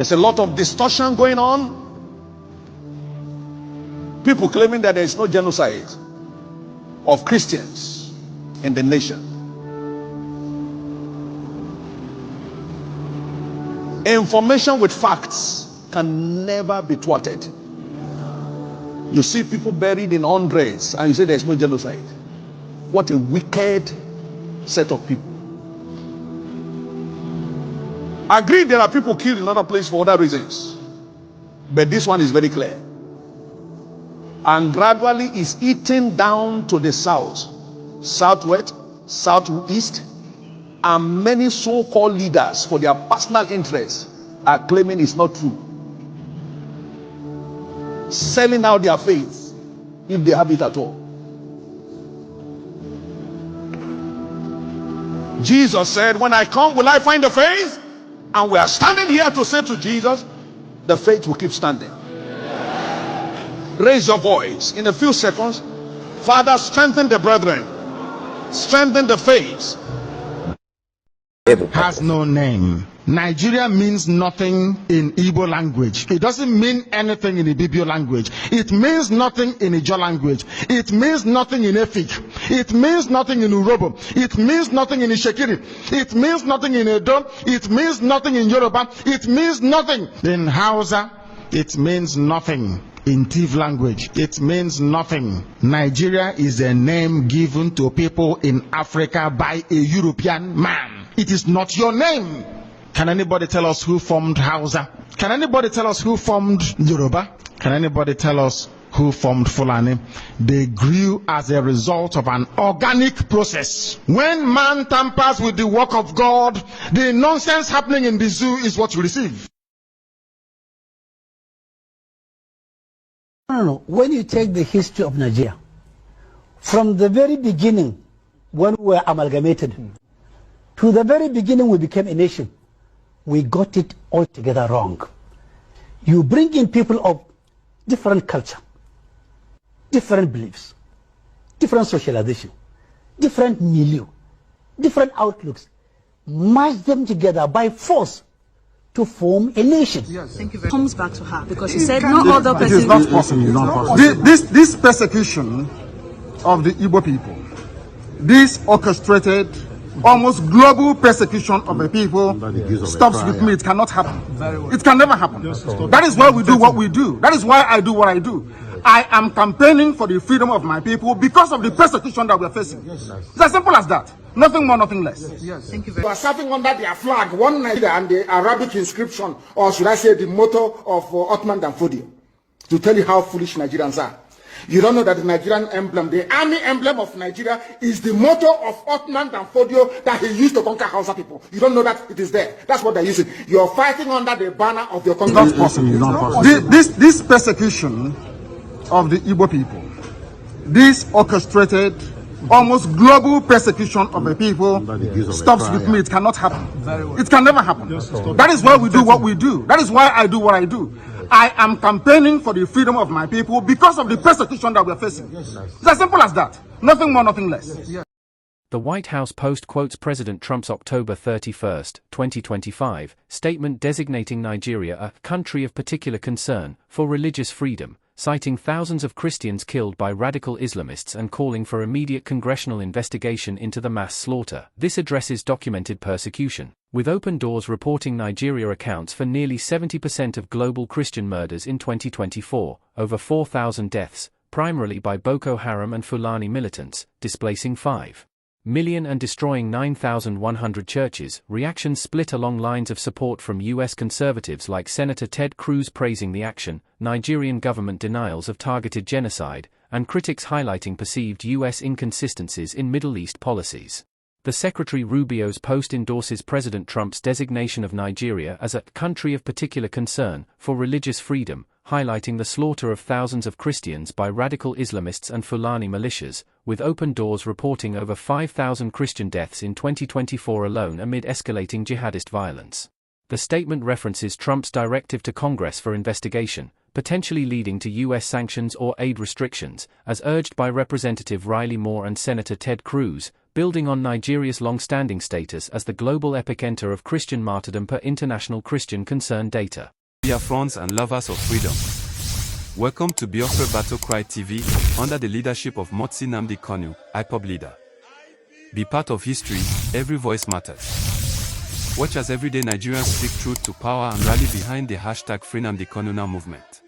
There's a lot of distortion going on. People claiming that there is no genocide of Christians in the nation. Information with facts can never be thwarted. You see people buried in hundreds and you say there's no genocide. What a wicked set of people. I agree there are people killed in other places for other reasons. But this one is very clear. And gradually is eating down to the south, southwest, southeast, and many so-called leaders for their personal interests are claiming it's not true. Selling out their faith, if they have it at all. Jesus said, when I come, will I find the faith? And we are standing here to say to Jesus, the faith will keep standing. Raise your voice in a few seconds. Father, strengthen the brethren, strengthen the faith. Has no name. Nigeria means nothing in Igbo language. It doesn't mean anything in Ibibio language. It means nothing in Ijo language. It means nothing in Efik. It means nothing in Urobo. It means nothing in Ishekiri. It means nothing in Edo. It means nothing in Yoruba. It means nothing in Hausa. It means nothing in Tiv language. It means nothing. Nigeria is a name given to people in Africa by a European man. It is not your name. Can anybody tell us who formed Hausa? Can anybody tell us who formed Yoruba? Can anybody tell us who formed Fulani? They grew as a result of an organic process. When man tampers with the work of God, the nonsense happening in the zoo is what you receive. No. When you take the history of Nigeria, from the very beginning, when we were amalgamated, to the very beginning we became a nation, we got it altogether wrong. You bring in people of different culture, different beliefs, different socialization, different milieu, different outlooks, merge them together by force to form a nation. Yes. Thank you very much. Comes back to her because she said no other person. It is not possible. It's not possible. This persecution of the Igbo people, this orchestrated, almost global persecution of the people stops with me. It cannot happen. It can never happen. That is why we do what we do. That is why I do what I do. I am campaigning for the freedom of my people because of the persecution that we are facing. It's as simple as that. Nothing more, nothing less. Thank you very much. They are serving under their flag, one Nigeria, and the Arabic inscription, or should I say the motto of Ottoman Danfodio, to tell you how foolish Nigerians are. You don't know that the Nigerian emblem, the army emblem of Nigeria, is the motto of Ottoman Danfodio that he used to conquer Hausa people. You don't know that it is there. That's what they're using. You're fighting under the banner of your country. It's not possible. It's not possible. This persecution of the Igbo people, this orchestrated, almost global persecution of the people stops with me. It cannot happen. It can never happen. That is why we do what we do. That is why I do what I do. I am campaigning for the freedom of my people because of the persecution that we are facing. It's as simple as that. Nothing more, nothing less. The White House Post quotes President Trump's October 31, 2025, statement designating Nigeria a country of particular concern for religious freedom, citing thousands of Christians killed by radical Islamists and calling for immediate congressional investigation into the mass slaughter. This addresses documented persecution, with Open Doors reporting Nigeria accounts for nearly 70% of global Christian murders in 2024, over 4,000 deaths, primarily by Boko Haram and Fulani militants, displacing 5 million and destroying 9,100 churches. Reactions split along lines of support from U.S. conservatives like Senator Ted Cruz praising the action, Nigerian government denials of targeted genocide, and critics highlighting perceived U.S. inconsistencies in Middle East policies. The Secretary Rubio's post endorses President Trump's designation of Nigeria as a country of particular concern for religious freedom, highlighting the slaughter of thousands of Christians by radical Islamists and Fulani militias, with Open Doors reporting over 5,000 Christian deaths in 2024 alone amid escalating jihadist violence. The statement references Trump's directive to Congress for investigation, potentially leading to U.S. sanctions or aid restrictions, as urged by Representative Riley Moore and Senator Ted Cruz, building on Nigeria's long-standing status as the global epicenter of Christian martyrdom per International Christian Concern data. Biafrans and lovers of freedom. Welcome to Biafra Battle Cry TV, under the leadership of Mazi Nnamdi Kanu, IPOB leader. Be part of history, every voice matters. Watch as everyday Nigerians speak truth to power and rally behind the hashtag Free Nnamdi Kanu Now movement.